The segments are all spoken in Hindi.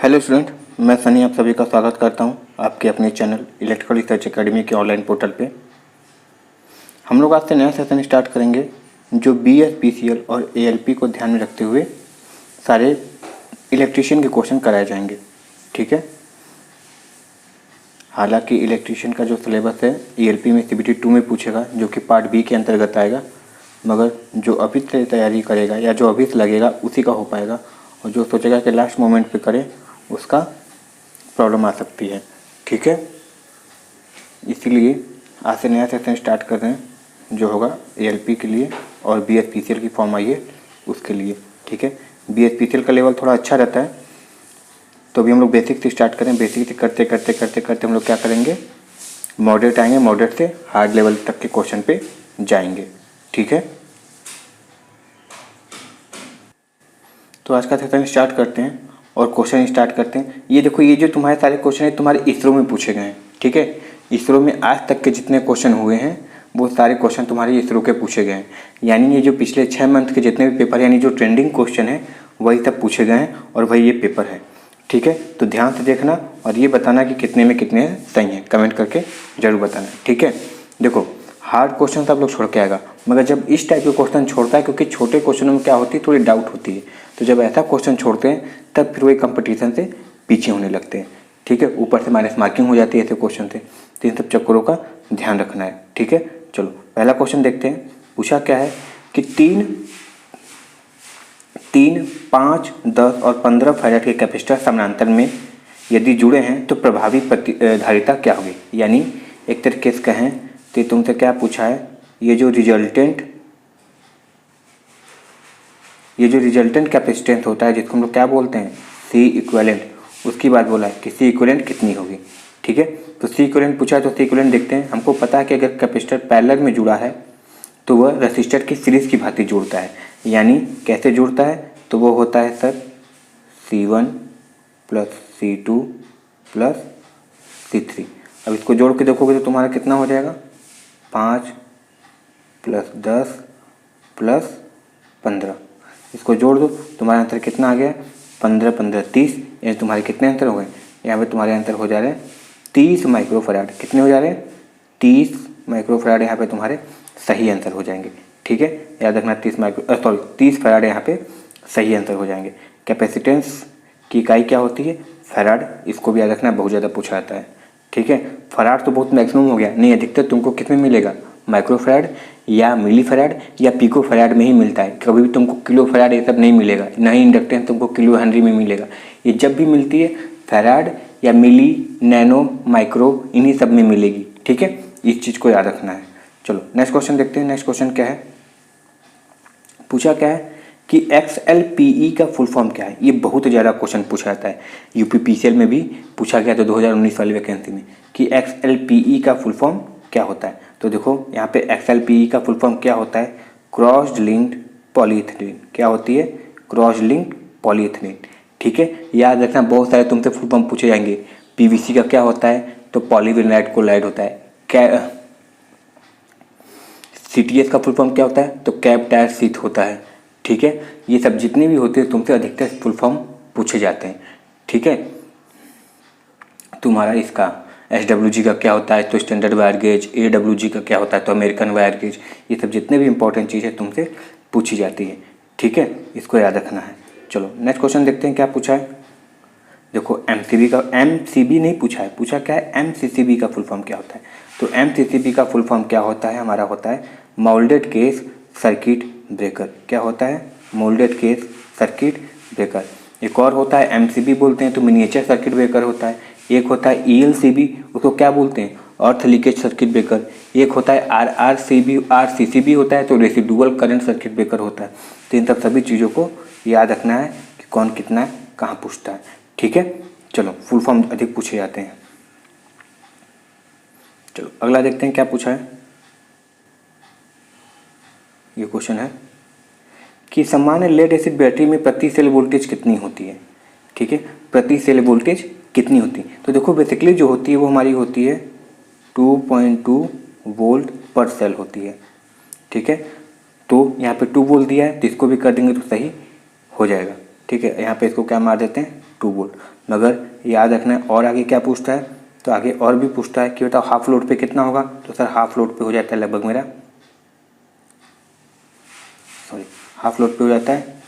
हेलो स्टूडेंट, मैं सनी आप सभी का स्वागत करता हूं आपके अपने चैनल इलेक्ट्रिकल रिसर्च एकेडमी के ऑनलाइन पोर्टल पे। हम लोग आज से नया सेशन स्टार्ट करेंगे जो BSPCL और ALP को ध्यान में रखते हुए सारे इलेक्ट्रीशियन के क्वेश्चन कराए जाएंगे। ठीक है, हालांकि इलेक्ट्रीशियन का जो सिलेबस है ELP में CBT 2 में पूछेगा जो कि पार्ट B के अंतर्गत आएगा, मगर जो अभी से तैयारी करेगा या जो अभी से लगेगा उसी का हो पाएगा, और जो सोचेगा कि लास्ट मोमेंट पे करे उसका प्रॉब्लम आ सकती है। ठीक है, इसीलिए आज से नया सेशन स्टार्ट कर रहे हैं जो होगा ALP के लिए और BSPCL की फॉर्म आई है उसके लिए। ठीक है, BSPCL का लेवल थोड़ा अच्छा रहता है, तो अभी हम लोग बेसिक से स्टार्ट करें। बेसिक से करते करते करते करते हम लोग क्या करेंगे, मॉडरेट आएंगे, मॉडरेट से हार्ड लेवल तक के क्वेश्चन पे जाएंगे। ठीक है, तो आज का सेशन स्टार्ट करते हैं और क्वेश्चन स्टार्ट करते हैं। ये देखो, ये जो तुम्हारे सारे क्वेश्चन है तुम्हारे इसरो में पूछे गए हैं। ठीक है, इसरो में आज तक के जितने क्वेश्चन हुए हैं वो सारे क्वेश्चन तुम्हारे इसरो के पूछे गए हैं। यानी ये जो पिछले 6 मंथ के जितने भी पेपर यानी जो ट्रेंडिंग क्वेश्चन है वही सब पूछे गए हैं और वही ये पेपर है। ठीक है, तो ध्यान से देखना और ये बताना कि कितने में कितने सही हैं, कमेंट करके जरूर बताना। ठीक है, देखो हार्ड क्वेश्चन सब लोग छोड़ के आएगा, मगर जब इस टाइप के क्वेश्चन छोड़ता है, क्योंकि छोटे क्वेश्चनों में क्या होती है, थोड़ी डाउट होती है, तो जब ऐसा क्वेश्चन छोड़ते हैं तब फिर वही कंपटीशन से पीछे होने लगते हैं। ठीक है, ऊपर से माइनस मार्किंग हो जाती है ऐसे क्वेश्चन से, तो इन सब चक्करों का ध्यान रखना है। ठीक है, चलो पहला क्वेश्चन देखते हैं। पूछा क्या है कि 3, 5, 10 और 15 फैराड के कैपेसिटर समानांतर में यदि जुड़े हैं तो प्रभावी धारिता क्या होगी। यानी एक तरीके से कहें तो तुमसे क्या पूछा है, ये जो रिजल्टेंट कैपेसिटेंस होता है जिसको हम लोग क्या बोलते हैं C इक्विवेलेंट, उसकी बात बोला है कि C इक्विवेलेंट कितनी होगी। ठीक है, तो C इक्विवेलेंट पूछा है तो C इक्विवेलेंट देखते हैं। हमको पता है कि अगर कैपेसिटर पैरेलल में जुड़ा है तो वह रेसिस्टर की सीरीज की भांति जुड़ता है। यानी कैसे जुड़ता है, तो वो होता है सर C1 + C2 + C3। अब इसको जोड़ के देखोगे तो तुम्हारा कितना हो जाएगा, 5 + 10 + 15। इसको जोड़ दो, तुम्हारा आंसर कितना आ गया, 15 15 30। यानी तुम्हारे कितने आंसर हो गए, यहाँ पे तुम्हारे आंसर हो जा रहे हैं 30 माइक्रोफैराड। कितने हो जा रहे हैं, 30 माइक्रोफैराड यहाँ पे तुम्हारे सही आंसर हो जाएंगे। ठीक है, याद रखना 30 फैराड यहाँ पे सही आंसर हो जाएंगे। कैपेसिटेंस की इकाई क्या होती है, फैराड, इसको भी याद रखना, बहुत ज़्यादा पूछा जाता है। ठीक है, फैराड तो बहुत मैक्सिमम हो गया, नहीं अधिकतर तुमको कितने मिलेगा, माइक्रोफैराड या मिली फैराड या पिको फैराड में ही मिलता है। कभी भी तुमको किलो फैराड ये सब नहीं मिलेगा, ना ही इंडक्टेंस तुमको किलो हेनरी में मिलेगा। ये जब भी मिलती है फैराड या मिली, नैनो, माइक्रो, इन्हीं सब में मिलेगी। ठीक है, इस चीज़ को याद रखना है। चलो नेक्स्ट क्वेश्चन देखते हैं। नेक्स्ट क्वेश्चन क्या है, पूछा क्या है कि XLPE का फुल फॉर्म क्या है। ये बहुत ज़्यादा क्वेश्चन पूछा जाता है, UPPCL में भी पूछा गया था 2019 वाली वैकेंसी में कि XLPE का फुल फॉर्म क्या होता है। तो देखो यहाँ पे XLPE का फुल फॉर्म क्या होता है, क्रॉस्ड लिंक्ड पॉलीइथिलीन। क्या होती है, क्रॉस्ड लिंक्ड पॉलीइथिलीन। ठीक है, याद रखना, बहुत सारे तुमसे फुल फॉर्म पूछे जाएंगे। PVC का क्या होता है, तो पॉलीविनाइल क्लोराइड होता है। क्या CTS का फुल फॉर्म क्या होता है, तो कैप टायर शीथ होता है। ठीक है, ये सब जितने भी होते हैं तुमसे अधिकतर फुल फॉर्म पूछे जाते हैं। ठीक है, तुम्हारा इसका SWG का क्या होता है, तो स्टैंडर्ड वायर गेज। AWG का क्या होता है, तो अमेरिकन वायर गेज। ये सब जितने भी इंपॉर्टेंट चीज़ें तुमसे पूछी जाती है। ठीक है, इसको याद रखना है। चलो नेक्स्ट क्वेश्चन देखते हैं क्या पूछा है। देखो MCB नहीं पूछा है, पूछा क्या है, MCCB का फुल फॉर्म क्या होता है। तो MCCB का फुल फॉर्म क्या होता है, हमारा होता है मोल्डेड केस सर्किट ब्रेकर। क्या होता है, मोल्डेड केस सर्किट ब्रेकर। एक और होता है MCB बोलते हैं, तो मिनिएचर सर्किट ब्रेकर होता है। एक होता है ELCB, उसको क्या बोलते हैं, अर्थ लीकेज सर्किट ब्रेकर। एक होता है RCCB होता है, तो रेसिडुअल करंट सर्किट ब्रेकर होता है। तो इन सब सभी चीज़ों को याद रखना है कि कौन कितना कहाँ पूछता है। ठीक है, चलो फुल फॉर्म अधिक पूछे जाते हैं। चलो अगला देखते हैं क्या पूछा है। ये क्वेश्चन है कि सामान्य लेड एसिड बैटरी में प्रति सेल वोल्टेज कितनी होती है। ठीक है, प्रति सेल वोल्टेज कितनी होती है, तो देखो बेसिकली जो होती है वो हमारी होती है 2.2 वोल्ट पर सेल होती है। ठीक है, तो यहाँ पे 2 वोल्ट दिया है, तो इसको भी कर देंगे तो सही हो जाएगा। ठीक है, यहाँ पे इसको क्या मार देते हैं 2 वोल्ट। मगर याद रखना है और आगे क्या पूछता है, तो आगे और भी पूछता है कि बताओ हाफ लोड पे कितना होगा, तो सर हाफ लोड पे हो जाता है लगभग मेरा हाफ लोड पे हो जाता है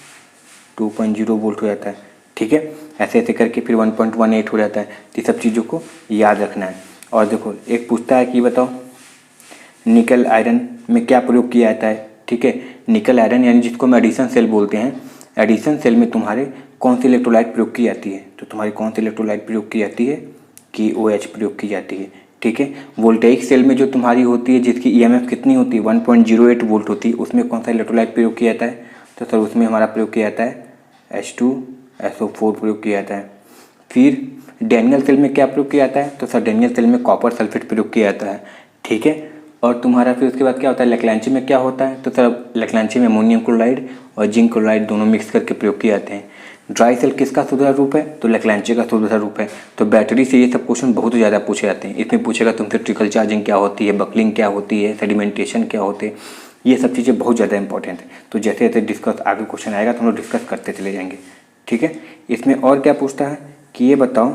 2.0 वोल्ट हो जाता है। ठीक है, ऐसे ऐसे करके फिर 1.18 हो जाता है। तो ये सब चीज़ों को याद रखना है। और देखो एक पूछता है कि बताओ निकल आयरन में क्या प्रयोग किया जाता है। ठीक है, निकल आयरन यानी जिसको हम एडिशन सेल बोलते हैं, एडिशन सेल में तुम्हारे कौन सी इलेक्ट्रोलाइट प्रयोग की जाती है, तो तुम्हारी कौन सी इलेक्ट्रोलाइट प्रयोग की जाती है कि OH प्रयोग की जाती है। ठीक है, वोल्टेइक सेल में जो तुम्हारी होती है जिसकी EMF कितनी होती है 1.08 वोल्ट होती है, उसमें कौन सा इलेक्ट्रोलाइट प्रयोग किया जाता है, तो सर उसमें हमारा प्रयोग किया जाता है H2SO4 प्रयोग किया जाता है। फिर डैनियल सेल में क्या प्रयोग किया जाता है, तो सर डैनियल सेल में कॉपर सल्फेट प्रयोग किया जाता है। ठीक है, और तुम्हारा फिर उसके बाद क्या होता है लेक्लांची में क्या होता है, तो सर लेक्लांची में अमोनियम क्लोराइड और जिंक क्लोराइड दोनों मिक्स करके प्रयोग किए जाते हैं। ड्राई सेल किसका शुद्ध रूप है, तो लेक्लांची का शुद्ध रूप है। तो बैटरी से ये सब क्वेश्चन बहुत ज़्यादा पूछे जाते हैं। इसमें पूछेगा तुमसे ट्रिकल चार्जिंग क्या होती है, बकलिंग क्या होती है, सेडिमेंटेशन क्या होते हैं, ये सब चीज़ें बहुत ज़्यादा इंपॉर्टेंट है। तो जैसे जैसे डिस्कस आगे क्वेश्चन आएगा तो हम लोग डिस्कस करते चले जाएंगे। ठीक है, इसमें और क्या पूछता है कि ये बताओ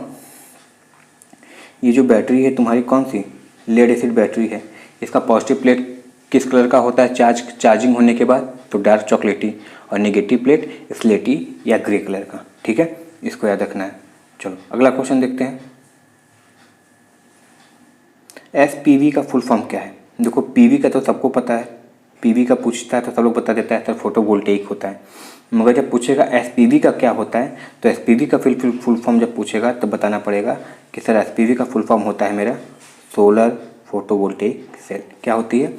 ये जो बैटरी है तुम्हारी कौन सी लेड एसिड बैटरी है, इसका पॉजिटिव प्लेट किस कलर का होता है चार्जिंग होने के बाद, तो डार्क चॉकलेटी, और नेगेटिव प्लेट स्लेटी या ग्रे कलर का। ठीक है, इसको याद रखना है। चलो अगला क्वेश्चन देखते हैं। SPV का फुल फॉर्म क्या है। देखो PV का तो सबको पता है, PV का पूछता है तो सब लोग बता देता है सर फोटोवोल्टेइक होता है। मगर जब पूछेगा SPV का क्या होता है, तो SPV का फुल फॉर्म जब पूछेगा तो बताना पड़ेगा कि सर SPV का फुल फॉर्म होता है मेरा सोलर फोटोवोल्टेइक सेल। क्या होती है,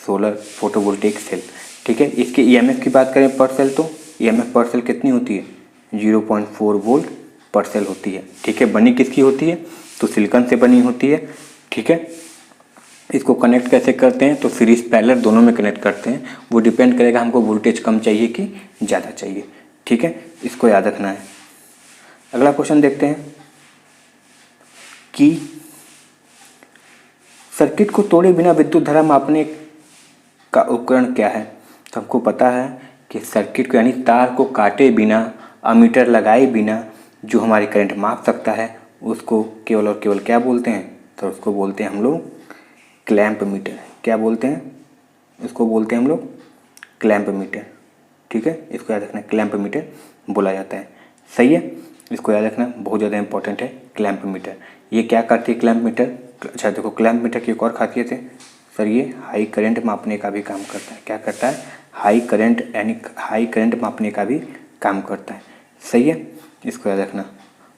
सोलर फोटोवोल्टेइक सेल। ठीक है, इसके EMF की बात करें पर सेल, तो EMF पर सेल कितनी होती है 0.4 वोल्ट पर सेल होती है। ठीक है, बनी किसकी होती है, तो सिलिकॉन से बनी होती है। ठीक है, इसको कनेक्ट कैसे करते हैं, तो सीरीज पैरेलल दोनों में कनेक्ट करते हैं। वो डिपेंड करेगा हमको वोल्टेज कम चाहिए कि ज़्यादा चाहिए। ठीक है, इसको याद रखना है। अगला क्वेश्चन देखते हैं कि सर्किट को तोड़े बिना विद्युत धारा मापने का उपकरण क्या है। तो हमको पता है कि सर्किट को यानी तार को काटे बिना, अमीटर लगाए बिना जो हमारी करंट माप सकता है उसको केवल और केवल क्या बोलते हैं, तो उसको बोलते हैं हम लोग क्लैंप मीटर। क्या बोलते हैं, इसको बोलते हैं हम लोग क्लैंप मीटर। ठीक है, इसको याद रखना, क्लैंप मीटर बोला जाता है। सही है, इसको याद रखना, बहुत ज़्यादा इंपॉर्टेंट है क्लैंप मीटर। ये क्या करती है क्लैंप मीटर, अच्छा देखो क्लैंप मीटर की एक और खासियत है सर, ये हाई करंट मापने का भी काम करता है। क्या करता है, हाई करंट यानी हाई करंट मापने का भी काम करता है। सही है, इसको याद रखना।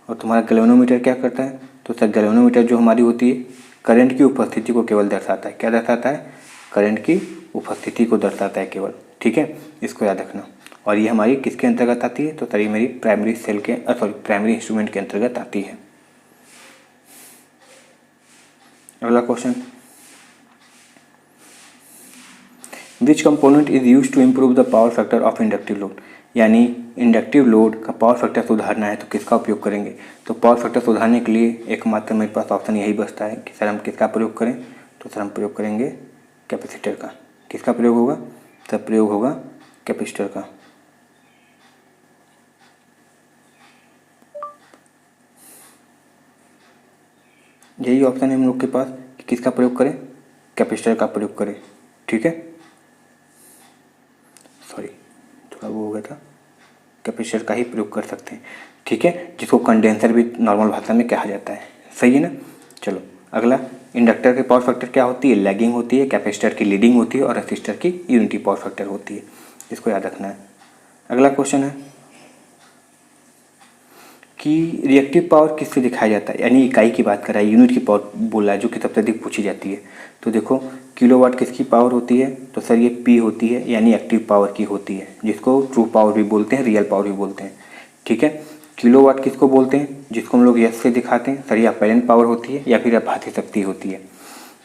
और तुम्हारा गैल्वेनोमीटर क्या करता है, तो सर गैल्वेनोमीटर जो हमारी होती है करंट की उपस्थिति को केवल दर्शाता है। क्या दर्शाता है, करंट की उपस्थिति को दर्शाता है केवल। ठीक है, इसको याद रखना। और ये हमारी किसके अंतर्गत आती है, तो सर ये मेरी प्राइमरी सेल के प्राइमरी इंस्ट्रूमेंट के अंतर्गत आती है। अगला question, which component is use to improve the power factor of inductive load. यानी इंडक्टिव लोड का पावर फैक्टर सुधारना है तो किसका उपयोग करेंगे। तो पावर फैक्टर सुधारने के लिए एकमात्र मेरे पास ऑप्शन यही बचता है कि सर हम किसका प्रयोग करें, तो सर हम प्रयोग करेंगे कैपेसिटर का। किसका प्रयोग होगा, तो प्रयोग होगा कैपेसिटर का। यही ऑप्शन है हम लोग के पास कि किसका प्रयोग करें, कैपेसिटर का प्रयोग करें। ठीक है, सॉरी थोड़ा वो हो गया था, कैपेसिटर का ही प्रयोग कर सकते हैं। ठीक है, जिसको कंडेंसर भी नॉर्मल भाषा में कहा जाता है। सही है ना। चलो अगला, इंडक्टर के पावर फैक्टर क्या होती है, लैगिंग होती है, कैपेसिटर की लीडिंग होती है और रेसिस्टर की यूनिटी पावर फैक्टर होती है। इसको याद रखना है। अगला क्वेश्चन है कि रिएक्टिव पावर किससे दिखाया जाता है, यानी इकाई की बात कर रहा है, यूनिट की पावर बोल रहा है जो कि सबसे अधिक पूछी जाती है। तो देखो किलोवाट किसकी पावर होती है, तो सर ये P होती है, यानी एक्टिव पावर की होती है, जिसको ट्रू पावर भी बोलते हैं, रियल पावर भी बोलते हैं। ठीक है, किलोवाट किसको बोलते हैं, जिसको हम लोग यस से दिखाते हैं, सर ये अपैरेंट पावर होती है या फिर आभासी शक्ति होती है।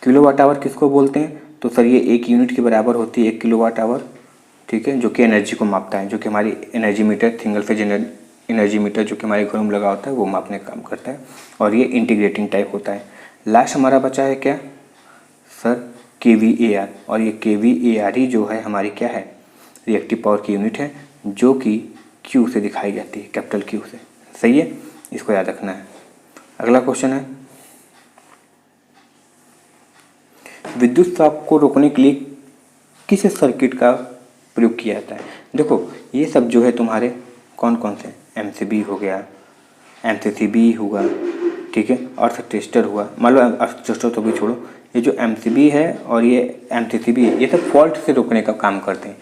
किलोवाट आवर किसको बोलते हैं, तो सर ये 1 यूनिट के बराबर होती है 1 किलोवाट आवर। ठीक है, जो कि एनर्जी को मापता है, जो कि हमारी energy meter, single phase energy meter जो कि हमारे घरों में लगा होता है वो मापने का काम करता है। और ये इंटीग्रेटिंग टाइप होता है। लास्ट हमारा बचा है क्या, सर kVAR। और ये kVAR ही जो है हमारी क्या है, रिएक्टिव पावर की यूनिट है, जो कि Q से दिखाई जाती है, कैपिटल Q से। सही है, इसको याद रखना है। अगला क्वेश्चन है, विद्युत शॉक को रोकने के लिए किस सर्किट का प्रयोग किया जाता है। देखो ये सब जो है तुम्हारे कौन कौन से, एमसीबी हो गया, एमसीसीबी हुआ, ठीक है, अर्थ टेस्टर हुआ, मान लो अर्थ टेस्टर तो भी छोड़ो, ये जो एमसीबी है और ये एमसीसीबी है, ये सब फॉल्ट से रोकने का काम करते हैं।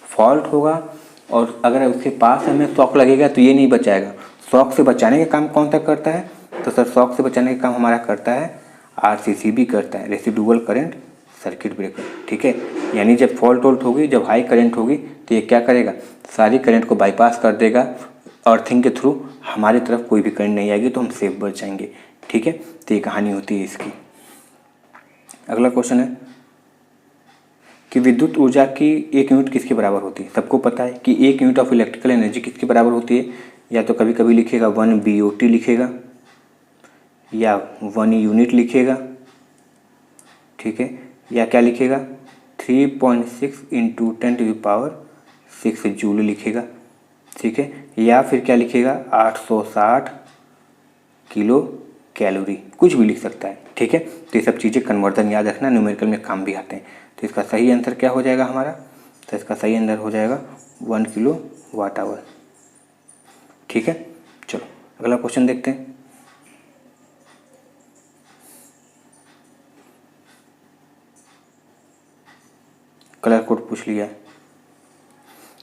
फॉल्ट होगा और अगर उसके पास हमें शॉक लगेगा तो ये नहीं बचाएगा। शॉक से बचाने का काम कौन सा करता है, तो सर शॉक से बचाने का काम हमारा करता है आरसीसीबी करता है, रेसिडुअल करंट सर्किट ब्रेकर, ठीक है। यानी जब फॉल्ट वोल्ट होगी, जब हाई करंट होगी तो ये क्या करेगा, सारी करंट को बाईपास कर देगा, अर्थिंग के थ्रू हमारी तरफ कोई भी करंट नहीं आएगी तो हम सेफ बच जाएंगे, ठीक है। तो ये कहानी होती है इसकी। अगला क्वेश्चन है कि विद्युत ऊर्जा की एक यूनिट किसके बराबर होती है। सबको पता है कि एक यूनिट ऑफ इलेक्ट्रिकल एनर्जी किसके बराबर होती है, या तो कभी कभी लिखेगा 1 BOT लिखेगा या 1 यूनिट लिखेगा, ठीक है, या क्या लिखेगा 3.6 × 10⁻6 जूल लिखेगा, ठीक है, या फिर क्या लिखेगा 860 किलो कैलोरी, कुछ भी लिख सकता है, ठीक है। तो ये सब चीज़ें कन्वर्जन याद रखना, न्यूमेरिकल में काम भी आते हैं। तो इसका सही आंसर क्या हो जाएगा हमारा, तो इसका सही आंसर हो जाएगा 1 kWh, ठीक है। चलो अगला क्वेश्चन देखते हैं। कलर कोड पूछ लिया है,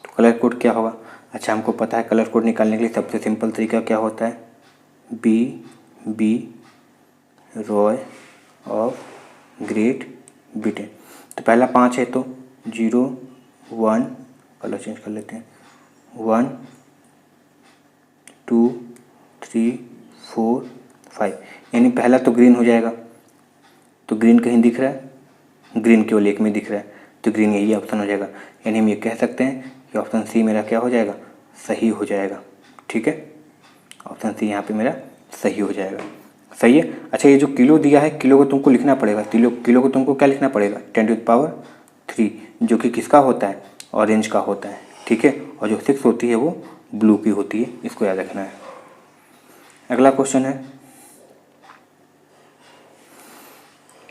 तो कलर कोड क्या होगा। अच्छा हमको पता है कलर कोड निकालने के लिए सबसे सिंपल तरीका क्या होता है, BB Roy of great Britain. तो पहला 5 है तो 0 1, कलर चेंज कर लेते हैं, 1 2 3 4 5, यानी पहला तो ग्रीन हो जाएगा। तो ग्रीन कहीं दिख रहा है, ग्रीन केवल एक में दिख रहा है, तो ग्रीन यही ऑप्शन हो जाएगा। यानी हम ये कह सकते हैं कि ऑप्शन सी मेरा क्या हो जाएगा, सही हो जाएगा, ठीक है। ऑप्शन सी यहाँ पे मेरा सही हो जाएगा, सही है। अच्छा ये जो किलो दिया है, किलो को तुमको लिखना पड़ेगा, किलो को तुमको क्या लिखना पड़ेगा 10⁻3, जो कि किसका होता है, ऑरेंज का होता है, ठीक है। और जो 6 होती है वो ब्लू की होती है, इसको याद रखना है। अगला क्वेश्चन है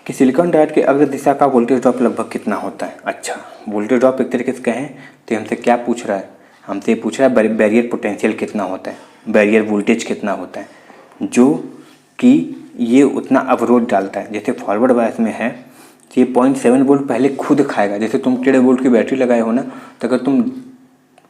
कि सिलिकॉन डाइऑक्साइड की अग्र दिशा का वोल्टेज ड्रॉप लगभग कितना होता है। अच्छा वोल्टेज ड्रॉप एक तरीके से कहें तो हमसे क्या पूछ रहा है, हमसे पूछ रहा है बैरियर पोटेंशियल कितना होता है, बैरियर वोल्टेज कितना होता है, जो कि ये उतना अवरोध डालता है। जैसे फॉरवर्ड बायस में है तो ये 0.7 वोल्ट पहले खुद खाएगा। जैसे तुम 1.5 वोल्ट की बैटरी लगाए हो ना, तो अगर तुम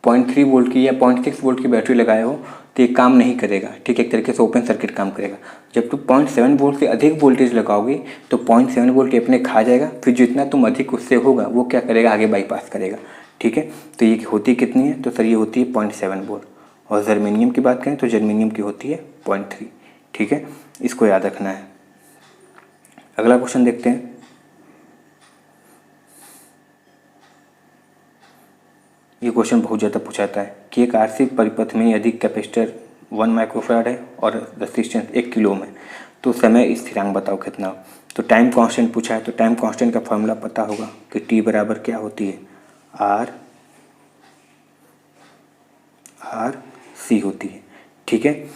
0.3 वोल्ट की या 0.6 वोल्ट की बैटरी लगाए हो तो ये काम नहीं करेगा, ठीक है, एक तरीके से ओपन सर्किट काम करेगा। जब तुम 0.7 वोल्ट से अधिक वोल्टेज लगाओगे तो 0.7 वोल्ट अपने खा जाएगा, फिर जितना तुम अधिक उससे होगा वो क्या करेगा, आगे बाईपास करेगा, ठीक है। तो ये होती कितनी है, तो सर ये होती है 0.7 वोल्ट। और जर्मेनियम की बात करें तो जर्मेनियम की होती है 0.3, ठीक है, इसको याद रखना है। अगला क्वेश्चन देखते हैं। ये क्वेश्चन बहुत ज़्यादा पूछाता है कि एक आरसी परिपथ में यदि कैपेसिटर 1 माइक्रोफैराड है और रेजिस्टेंस 1 किलो ओम है तो समय स्थिरांक बताओ कितना। तो टाइम कांस्टेंट पूछा है, तो टाइम कांस्टेंट का फॉर्मूला पता होगा कि टी बराबर क्या होती है, आर सी होती है, ठीक है।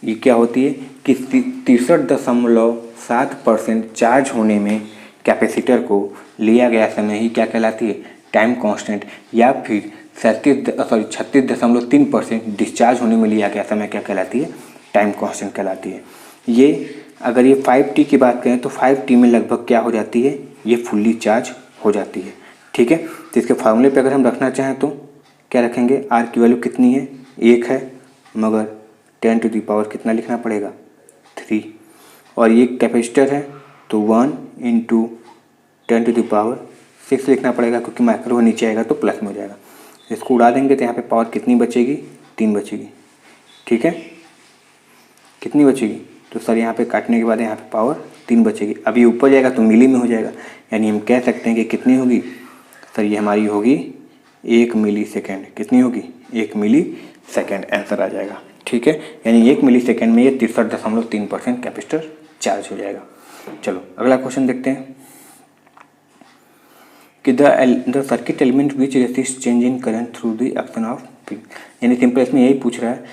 ये क्या होती है कि 63.7% चार्ज होने में कैपेसिटर को लिया गया समय ही क्या कहलाती है, टाइम कांस्टेंट, या फिर 36.3% डिस्चार्ज होने में लिया गया समय क्या कहलाती है, टाइम कांस्टेंट कहलाती है। ये अगर ये 5T की बात करें तो 5T में लगभग क्या हो जाती है, ये फुल्ली चार्ज हो जाती है, ठीक है। तो इसके फार्मूले पे अगर हम रखना चाहें तो क्या रखेंगे, आर की वैल्यू कितनी है, 1 है, मगर 10 टू द पावर कितना लिखना पड़ेगा, 3। और ये कैपेसिटर है तो 1 × 10 टू द पावर 6 लिखना पड़ेगा, क्योंकि माइक्रो नीचे आएगा तो प्लस में हो जाएगा। इसको उड़ा देंगे तो यहाँ पे पावर कितनी बचेगी, 3 बचेगी, ठीक है, कितनी बचेगी, तो सर यहाँ पे काटने के बाद यहाँ पे पावर 3 बचेगी। अभी ऊपर जाएगा तो मिली में हो जाएगा, यानी हम कह सकते हैं कि कितनी होगी, सर ये हमारी होगी 1 मिली सेकेंड। कितनी होगी, 1 मिली सेकेंड आंसर आ जाएगा, ठीक है। यानी 1 मिली सेकेंड में ये 63.3% कैपेसिटर चार्ज हो जाएगा। चलो अगला क्वेश्चन देखते हैं कि the circuit element which resist change in current through the action of pin. यानी सिंपल इसमें यही पूछ रहा है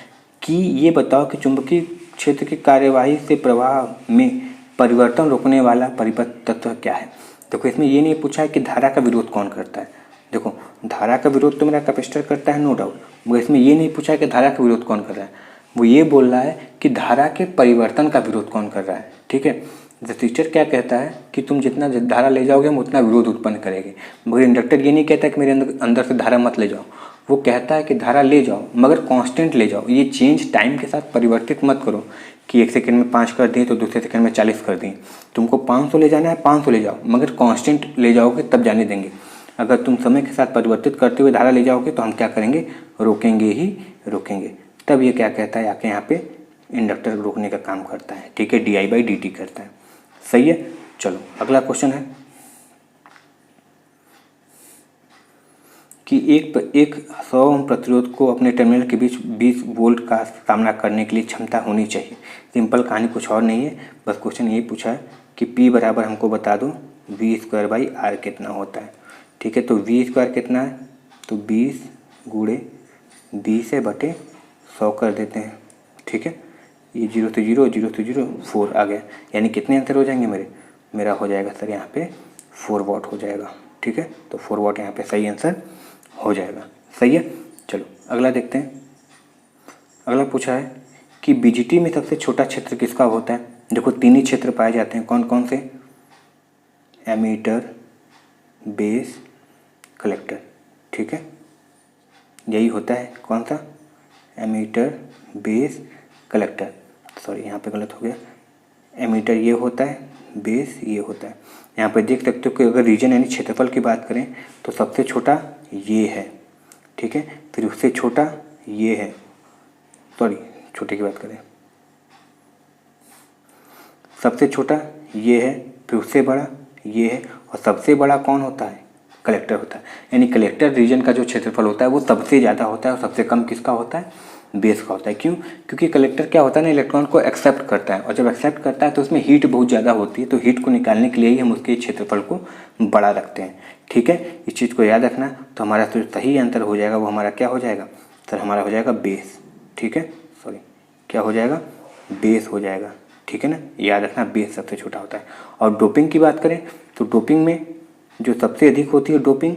कि ये बताओ कि चुंबकीय क्षेत्र की कार्यवाही से प्रवाह में परिवर्तन रोकने वाला परिपथ तत्व क्या है। देखो इसमें ये नहीं पूछा है कि धारा का विरोध कौन करता है। देखो धारा का विरोध तो मेरा कैपेसिटर करता है, नो डाउट, मगर इसमें ये नहीं पूछा है कि धारा का विरोध कौन कर रहा है। वो ये बोल रहा है कि धारा के परिवर्तन का विरोध कौन कर रहा है। ठीक है, रेसिस्टर क्या कहता है कि तुम जितना धारा ले जाओगे हम उतना विरोध उत्पन्न करेंगे, मगर इंडक्टर ये नहीं कहता कि मेरे अंदर से धारा मत ले जाओ। वो कहता है कि धारा ले जाओ मगर कांस्टेंट ले जाओ, ये चेंज टाइम के साथ परिवर्तित मत करो कि एक सेकंड में 5 कर दी तो दूसरे सेकंड में 40 कर दी। तुमको 500 ले जाना है 500 ले जाओ, मगर कांस्टेंट ले जाओगे तब जाने देंगे। अगर तुम समय के साथ परिवर्तित करते हुए धारा ले जाओगे तो हम क्या करेंगे, रोकेंगे ही रोकेंगे। तब ये क्या कहता है, आके यहाँ पे इंडक्टर रोकने का काम करता है। ठीक है, di/dt करता है। सही है। चलो अगला क्वेश्चन है कि एक 100 ओम प्रतिरोध को अपने टर्मिनल के बीच 20 वोल्ट का सामना करने के लिए क्षमता होनी चाहिए। सिंपल कहानी, कुछ और नहीं है, बस क्वेश्चन ये पूछा है कि P बराबर हमको बता दो V²/R कितना होता है। ठीक है, तो V² कितना है, तो 20 गुणे 20 बटे 100 कर देते हैं। ठीक है, ये 0 से 0 0 से 0 4 आ गया, यानी कितने आंसर हो जाएंगे मेरा हो जाएगा सर यहाँ पे 4 वाट हो जाएगा। ठीक है, तो 4 वाट यहाँ पे सही आंसर हो जाएगा। सही है। चलो अगला देखते हैं। अगला पूछा है कि बीजीटी में सबसे छोटा क्षेत्र किसका होता है। देखो 3 ही क्षेत्र पाए जाते हैं, कौन कौन से, एमीटर, बेस, कलेक्टर। ठीक है, यही होता है, कौन सा, एमीटर, बेस, कलेक्टर। सॉरी यहाँ पे गलत हो गया, एमीटर ये होता है, बेस ये होता है। यहाँ पे देख सकते हो कि अगर रीजन यानी क्षेत्रफल की बात करें तो सबसे छोटा ये है। ठीक है, फिर उससे छोटा ये है, सॉरी छोटे की बात करें, सबसे छोटा ये है, फिर उससे बड़ा ये है, और सबसे बड़ा कौन होता है, कलेक्टर होता है। यानी कलेक्टर रीजन का जो क्षेत्रफल होता है वो सबसे ज़्यादा होता है और सबसे कम किसका होता है, बेस का होता है। क्यों, क्योंकि कलेक्टर क्या होता है ना, इलेक्ट्रॉन को एक्सेप्ट करता है, और जब एक्सेप्ट करता है तो उसमें हीट बहुत ज़्यादा होती है, तो हीट को निकालने के लिए ही हम उसके क्षेत्रफल को बड़ा रखते हैं। ठीक है, इस चीज़ को याद रखना। तो हमारा जो सही आंसर हो जाएगा वो हमारा क्या हो जाएगा सर, हमारा हो जाएगा बेस। ठीक है, सॉरी क्या हो जाएगा, बेस हो जाएगा। ठीक है ना, याद रखना बेस सबसे छोटा होता है। और डोपिंग की बात करें तो डोपिंग में जो सबसे अधिक होती है डोपिंग,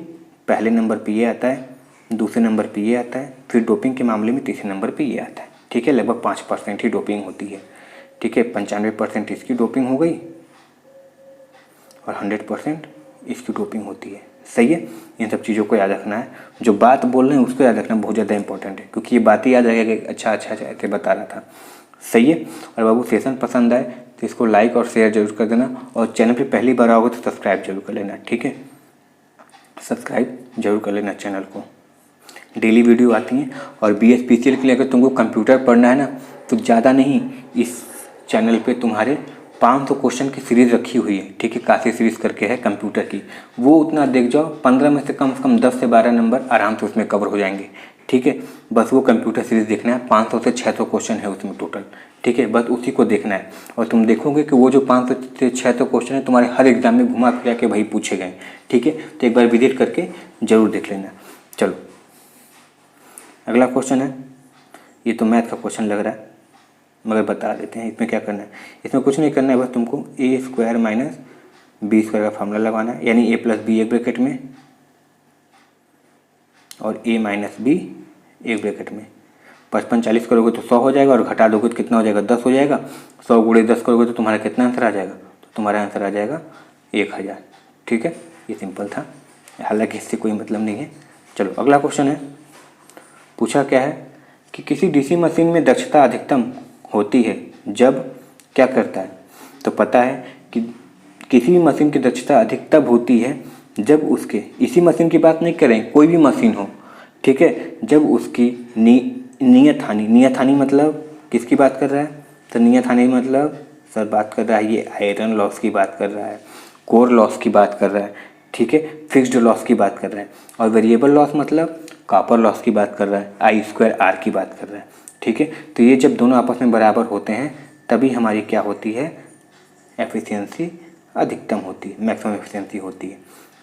पहले नंबर पे ये आता है, दूसरे नंबर पे ये आता है, फिर डोपिंग के मामले में तीसरे नंबर पे ये आता है। ठीक है, लगभग 5% ही डोपिंग होती है। ठीक है, 95% इसकी डोपिंग हो गई और 100% इसकी डोपिंग होती है। सही है, इन सब चीज़ों को याद रखना है। जो बात बोल रहे हैं उसको याद रखना बहुत ज़्यादा इंपॉर्टेंट है, क्योंकि ये बातें याद रहेगा कि अच्छा ऐसे बता रहा था। सही है। और बाबू सेशन पसंद आए तो इसको लाइक और शेयर जरूर कर देना, और चैनल पे पहली बार आओगे तो सब्सक्राइब जरूर कर लेना। ठीक है, सब्सक्राइब जरूर कर लेना चैनल को, डेली वीडियो आती हैं। और BSPCL के लिए अगर तुमको कंप्यूटर पढ़ना है ना तो ज़्यादा नहीं, इस चैनल पे तुम्हारे 500 क्वेश्चन की सीरीज़ रखी हुई है। ठीक है, काफ़ी सीरीज़ करके है कंप्यूटर की, वो उतना देख जाओ, 15 में से कम 10 से 12 नंबर आराम से उसमें कवर हो जाएंगे। ठीक है, बस वो कंप्यूटर सीरीज़ देखना है, 500 से 600 क्वेश्चन है उसमें टोटल। ठीक है, बस उसी को देखना है, और तुम देखोगे कि वो जो 500 से 600 क्वेश्चन है तुम्हारे हर एग्जाम में घुमा फिरा के वही पूछे गए। ठीक है, तो एक बार विजिट करके ज़रूर देख लेना। चलो अगला क्वेश्चन है, ये तो मैथ का क्वेश्चन लग रहा है मगर बता देते हैं इसमें क्या करना है। इसमें कुछ नहीं करना है, बस तुमको A² - B² का फार्मूला लगाना है, यानी A + B एक ब्रैकेट में और A - B एक ब्रैकेट में। 55 40 करोगे तो 100 हो जाएगा, और घटा दोगे तो कितना हो जाएगा, 10 हो जाएगा। 100 गुणे 10 करोगे तो तुम्हारा कितना आंसर आ जाएगा, तो तुम्हारा आंसर आ जाएगा 1000। ठीक है, ये सिंपल था, हालांकि इससे कोई मतलब नहीं है। चलो अगला क्वेश्चन है, पूछा क्या है कि किसी डीसी मशीन में दक्षता अधिकतम होती है जब क्या करता है। तो पता है कि किसी भी मशीन की दक्षता अधिकतम होती है जब उसके, इसी मशीन की बात नहीं करें, कोई भी मशीन हो, ठीक है, जब उसकी नियत हानि मतलब किसकी बात कर रहा है, तो नियत हानि मतलब सर बात कर रहा है ये आयरन लॉस की बात कर रहा है, कोर लॉस की बात कर रहा है। ठीक है, फिक्स्ड लॉस की बात कर रहा है, और वेरिएबल लॉस मतलब कॉपर लॉस की बात कर रहा है, I² की बात कर रहा है। ठीक है, तो ये जब दोनों आपस में बराबर होते हैं तभी हमारी क्या होती है, एफिशिएंसी अधिकतम होती है, मैक्सिमम एफिशिएंसी होती है।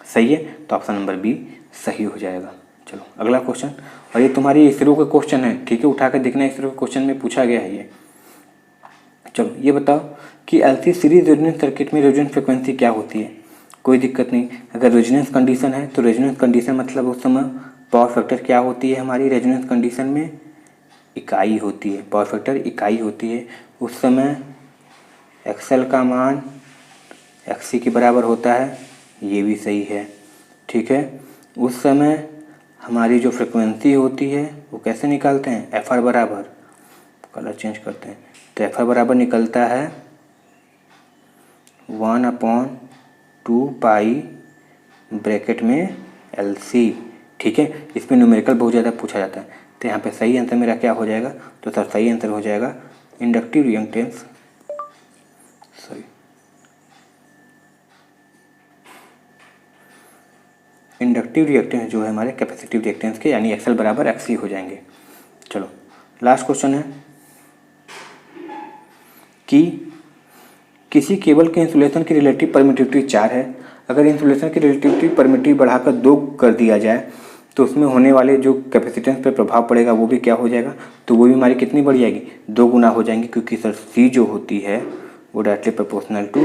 सही है, तो ऑप्शन नंबर बी सही हो जाएगा। चलो अगला क्वेश्चन, और ये तुम्हारी इसरो का क्वेश्चन है। ठीक है, उठा कर देखना, इसरो के क्वेश्चन में पूछा गया है ये। चलो ये बताओ कि एलसी सीरीज रेजोनेंस सर्किट में रेजोनेंस फ्रिक्वेंसी क्या होती है। कोई दिक्कत नहीं, अगर रेजोनेंस कंडीशन है तो रेजोनेंस कंडीशन मतलब उस समय पावर फैक्टर क्या होती है हमारी रेजोनेंस कंडीशन में, इकाई होती है, पावर फैक्टर इकाई होती है। उस समय एक्सएल का मान एक्ससी के बराबर होता है, ये भी सही है, ठीक है। उस समय हमारी जो फ्रिक्वेंसी होती है वो कैसे निकालते हैं, एफ आर बराबर, कलर चेंज करते हैं, तो एफ आर बराबर निकलता है 1/2 पाई ब्रैकेट में एल सी, ठीक है। इसमें न्यूमेरिकल बहुत ज़्यादा पूछा जाता है, तो यहाँ पे सही आंसर मेरा क्या हो जाएगा, तो सर सही आंसर हो जाएगा inductive reactance, sorry inductive reactance जो है हमारे कैपेसिटिव रिएक्टेंस के, यानी एक्सएल बराबर एक्ससी हो जाएंगे। चलो लास्ट क्वेश्चन है कि किसी केबल के इंसुलेशन की रिलेटिव परमिटिविटी 4 है, अगर इंसुलेशन की रिलेटिविटी परमिटिविटी बढ़ाकर 2 कर दिया जाए तो उसमें होने वाले जो कैपेसिटेंस पे प्रभाव पड़ेगा वो भी क्या हो जाएगा, तो वो भी हमारी कितनी बढ़ जाएगी, 2 गुना हो जाएंगी, क्योंकि सर सी जो होती है वो directly proportional to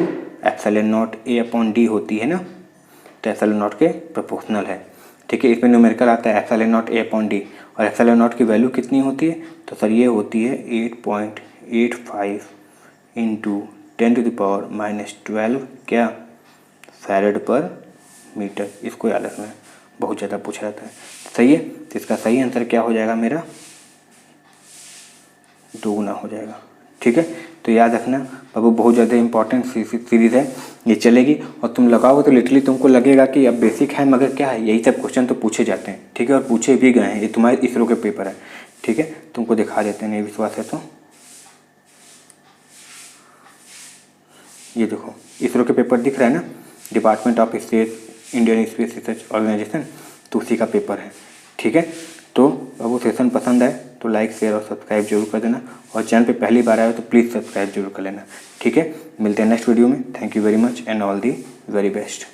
epsilon naught A upon D होती है ना, तो एप्सिलॉन नॉट के प्रोपोर्शनल है, ठीक है। इसमें न्यूमेरिकल आता है epsilon naught A upon D, और एप्सिलॉन नॉट की वैल्यू कितनी होती है, तो सर ये होती है 8.85 इंटू 10⁻⁻12 क्या फैरेड पर मीटर। इसको याद रखना है, बहुत ज़्यादा पूछा जाता है, सही है। तो इसका सही आंसर क्या हो जाएगा मेरा, 2 गुना हो जाएगा, ठीक है। तो याद रखना बाबू, बहुत ज़्यादा इंपॉर्टेंट सीरीज़ है, ये चलेगी, और तुम लगाओगे तो लिटरली तुमको लगेगा कि अब बेसिक है, मगर क्या है, यही सब क्वेश्चन तो पूछे जाते हैं, ठीक है, और पूछे भी गए हैं। ये तुम्हारे इसरो के पेपर है, ठीक है, तुमको दिखा देते हैं, नहीं विश्वास है तो ये देखो, इसरो के पेपर दिख रहा है ना, department of space Indian space research organisation, तो उसी का पेपर है, ठीक है। तो अब वो सेशन पसंद आए तो लाइक शेयर और सब्सक्राइब जरूर कर देना, और चैनल पे पहली बार आए हो तो प्लीज़ सब्सक्राइब जरूर कर लेना, ठीक है। मिलते हैं नेक्स्ट वीडियो में, thank you very much and all the very best.